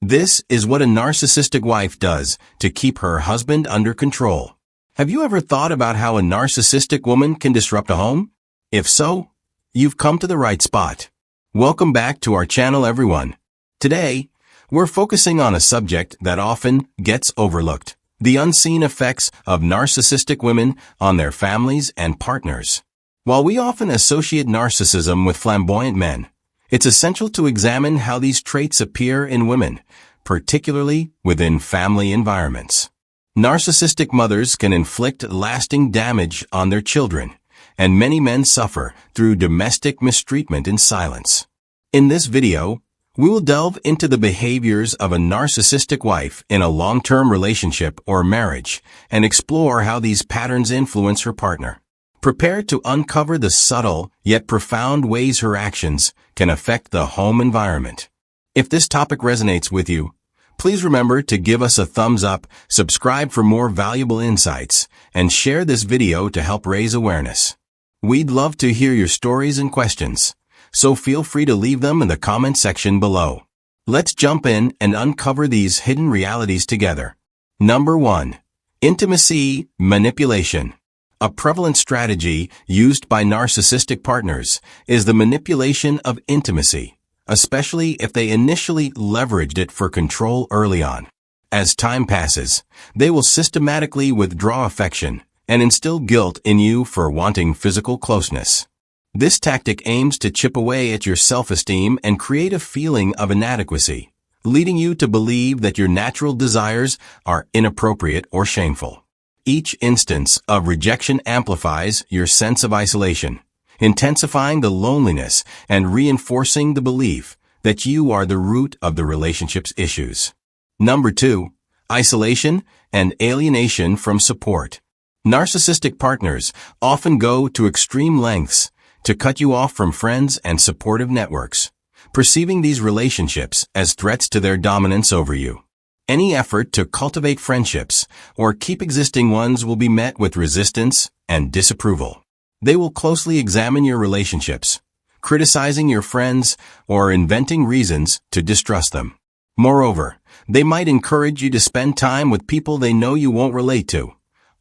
This is what a narcissistic wife does to keep her husband under control. Have you ever thought about how a narcissistic woman can disrupt a home? If so, you've come to the right spot. Welcome back to our channel, everyone. Today, we're focusing on a subject that often gets overlooked: the unseen effects of narcissistic women on their families and partners. While we often associate narcissism with flamboyant men, it's essential to examine how these traits appear in women, particularly within family environments. Narcissistic mothers can inflict lasting damage on their children, and many men suffer through domestic mistreatment in silence. In this video, we will delve into the behaviors of a narcissistic wife in a long-term relationship or marriage and explore how these patterns influence her partner. Prepare to uncover the subtle yet profound ways her actions can affect the home environment. If this topic resonates with you, please remember to give us a thumbs up, subscribe for more valuable insights, and share this video to help raise awareness. We'd love to hear your stories and questions, so feel free to leave them in the comment section below. Let's jump in and uncover these hidden realities together. Number 1. Intimacy manipulation. A prevalent strategy used by narcissistic partners is the manipulation of intimacy, especially if they initially leveraged it for control early on. As time passes, they will systematically withdraw affection and instill guilt in you for wanting physical closeness. This tactic aims to chip away at your self-esteem and create a feeling of inadequacy, leading you to believe that your natural desires are inappropriate or shameful. Each instance of rejection amplifies your sense of isolation, intensifying the loneliness and reinforcing the belief that you are the root of the relationship's issues. Number 2. Isolation and alienation from support. Narcissistic partners often go to extreme lengths to cut you off from friends and supportive networks, perceiving these relationships as threats to their dominance over you. Any effort to cultivate friendships or keep existing ones will be met with resistance and disapproval. They will closely examine your relationships, criticizing your friends or inventing reasons to distrust them. Moreover, they might encourage you to spend time with people they know you won't relate to,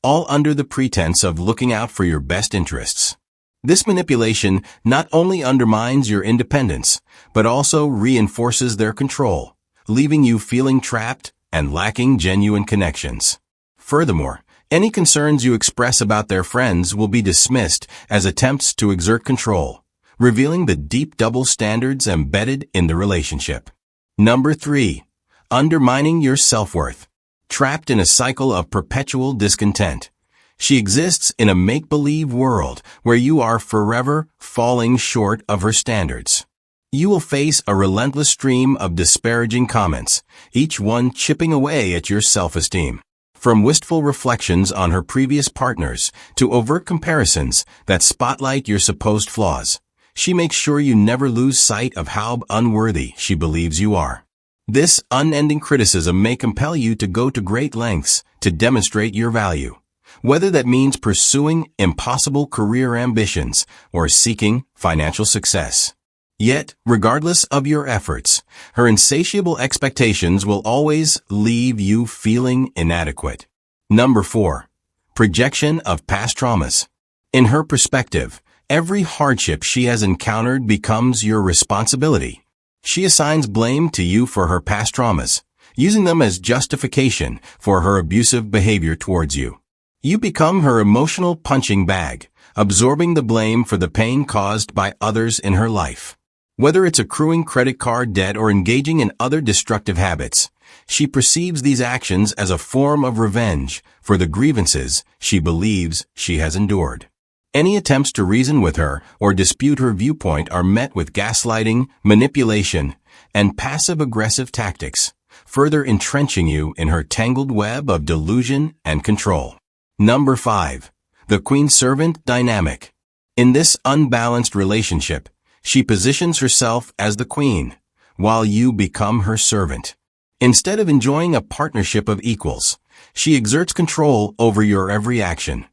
all under the pretense of looking out for your best interests. This manipulation not only undermines your independence, but also reinforces their control, leaving you feeling trapped and lacking genuine connections. Furthermore, any concerns you express about their friends will be dismissed as attempts to exert control, revealing the deep double standards embedded in the relationship. Number 3. Undermining your self-worth. Trapped in a cycle of perpetual discontent, she exists in a make-believe world where you are forever falling short of her standards. You will face a relentless stream of disparaging comments, each one chipping away at your self-esteem. From wistful reflections on her previous partners to overt comparisons that spotlight your supposed flaws, she makes sure you never lose sight of how unworthy she believes you are. This unending criticism may compel you to go to great lengths to demonstrate your value, whether that means pursuing impossible career ambitions or seeking financial success. Yet, regardless of your efforts, her insatiable expectations will always leave you feeling inadequate. Number 4. Projection of past traumas. In her perspective, every hardship she has encountered becomes your responsibility. She assigns blame to you for her past traumas, using them as justification for her abusive behavior towards you. You become her emotional punching bag, absorbing the blame for the pain caused by others in her life. Whether it's accruing credit card debt or engaging in other destructive habits, she perceives these actions as a form of revenge for the grievances she believes she has endured. Any attempts to reason with her or dispute her viewpoint are met with gaslighting, manipulation, and passive-aggressive tactics, further entrenching you in her tangled web of delusion and control. Number 5. The queen-servant dynamic. In this unbalanced relationship, she positions herself as the queen, while you become her servant. Instead of enjoying a partnership of equals, she exerts control over your every action,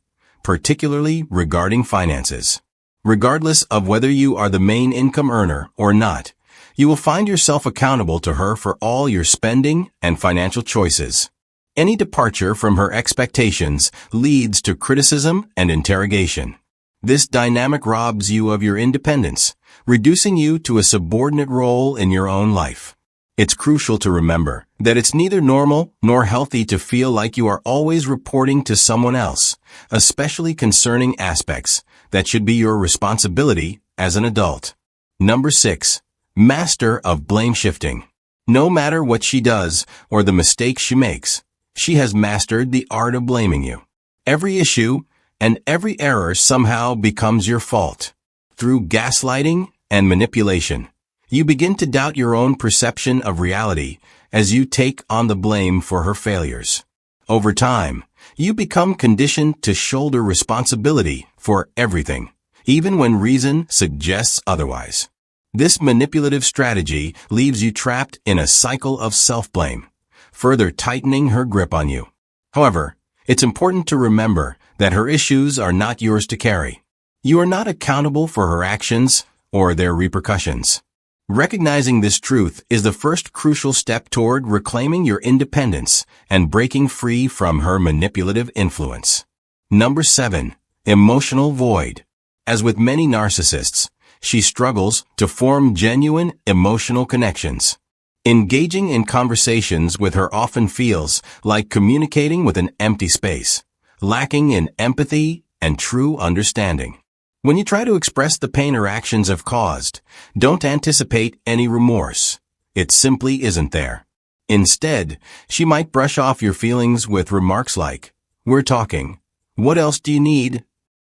particularly regarding finances. Regardless of whether you are the main income earner or not, You will find yourself accountable to her for all your spending and financial choices. Any departure from her expectations leads to criticism and interrogation. This dynamic robs you of your independence, reducing you to a subordinate role in your own life. It's crucial to remember that it's neither normal nor healthy to feel like you are always reporting to someone else, especially concerning aspects that should be your responsibility as an adult. Number 6. Master of blame shifting. No matter what she does or the mistakes she makes, she has mastered the art of blaming you. Every issue and every error somehow becomes your fault. Through gaslighting and manipulation, you begin to doubt your own perception of reality as you take on the blame for her failures. Over time, you become conditioned to shoulder responsibility for everything, even when reason suggests otherwise. This manipulative strategy leaves you trapped in a cycle of self-blame, further tightening her grip on you. However, it's important to remember that her issues are not yours to carry. You are not accountable for her actions or their repercussions. Recognizing this truth is the first crucial step toward reclaiming your independence and breaking free from her manipulative influence. Number 7. Emotional void. As with many narcissists, she struggles to form genuine emotional connections. Engaging in conversations with her often feels like communicating with an empty space, lacking in empathy and true understanding. When you try to express the pain her actions have caused, don't anticipate any remorse. It simply isn't there. Instead, she might brush off your feelings with remarks like, "We're talking. What else do you need?"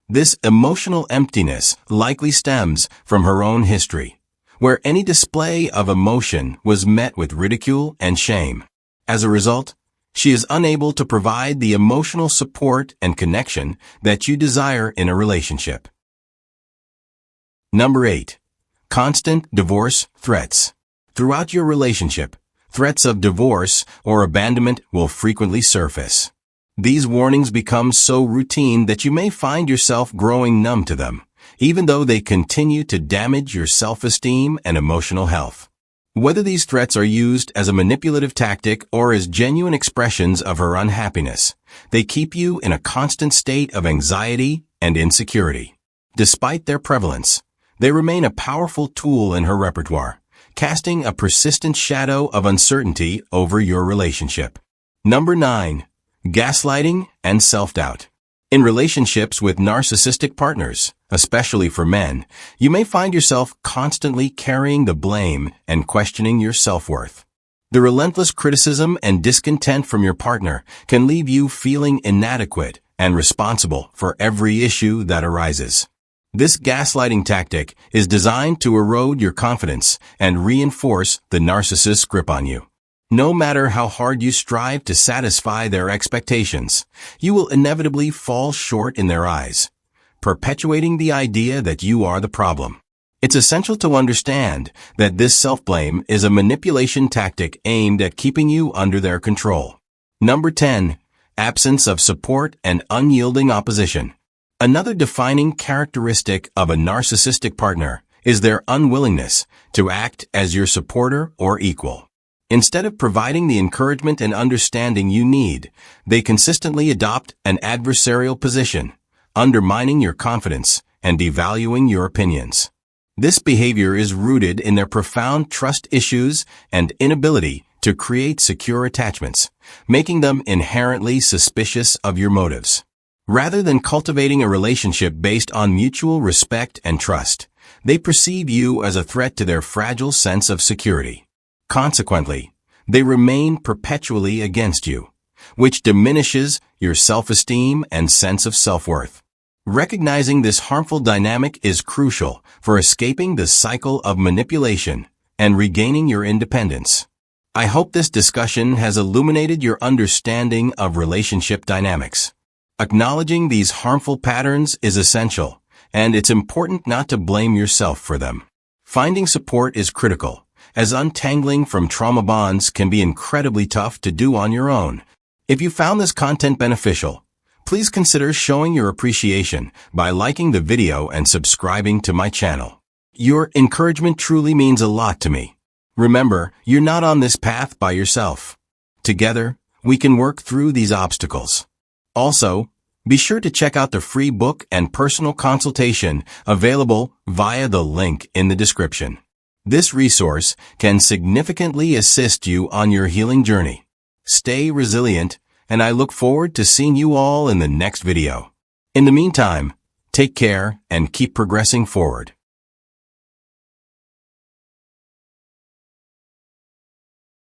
This emotional emptiness likely stems from her own history, where any display of emotion was met with ridicule and shame. As a result, she is unable to provide the emotional support and connection that you desire in a relationship. Number 8. Constant divorce threats. Throughout your relationship, threats of divorce or abandonment will frequently surface. These warnings become so routine that you may find yourself growing numb to them, even though they continue to damage your self-esteem and emotional health. Whether these threats are used as a manipulative tactic or as genuine expressions of her unhappiness, they keep you in a constant state of anxiety and insecurity. Despite their prevalence, they remain a powerful tool in her repertoire, casting a persistent shadow of uncertainty over your relationship. Number 9. Gaslighting and self-doubt. In relationships with narcissistic partners, especially for men, you may find yourself constantly carrying the blame and questioning your self-worth. The relentless criticism and discontent from your partner can leave you feeling inadequate and responsible for every issue that arises. This gaslighting tactic is designed to erode your confidence and reinforce the narcissist's grip on you. No matter how hard you strive to satisfy their expectations, you will inevitably fall short in their eyes, perpetuating the idea that you are the problem. It's essential to understand that this self-blame is a manipulation tactic aimed at keeping you under their control. Number 10. Absence of support and unyielding opposition. Another defining characteristic of a narcissistic partner is their unwillingness to act as your supporter or equal. Instead of providing the encouragement and understanding you need, they consistently adopt an adversarial position, undermining your confidence and devaluing your opinions. This behavior is rooted in their profound trust issues and inability to create secure attachments, making them inherently suspicious of your motives. Rather than cultivating a relationship based on mutual respect and trust, they perceive you as a threat to their fragile sense of security. Consequently, they remain perpetually against you, which diminishes your self-esteem and sense of self-worth. Recognizing this harmful dynamic is crucial for escaping the cycle of manipulation and regaining your independence. I hope this discussion has illuminated your understanding of relationship dynamics. Acknowledging these harmful patterns is essential, and it's important not to blame yourself for them. Finding support is critical, as untangling from trauma bonds can be incredibly tough to do on your own. If you found this content beneficial, please consider showing your appreciation by liking the video and subscribing to my channel. Your encouragement truly means a lot to me. Remember, you're not on this path by yourself. Together, we can work through these obstacles. Also, be sure to check out the free book and personal consultation available via the link in the description. This resource can significantly assist you on your healing journey. Stay resilient, and I look forward to seeing you all in the next video. In the meantime, take care and keep progressing forward.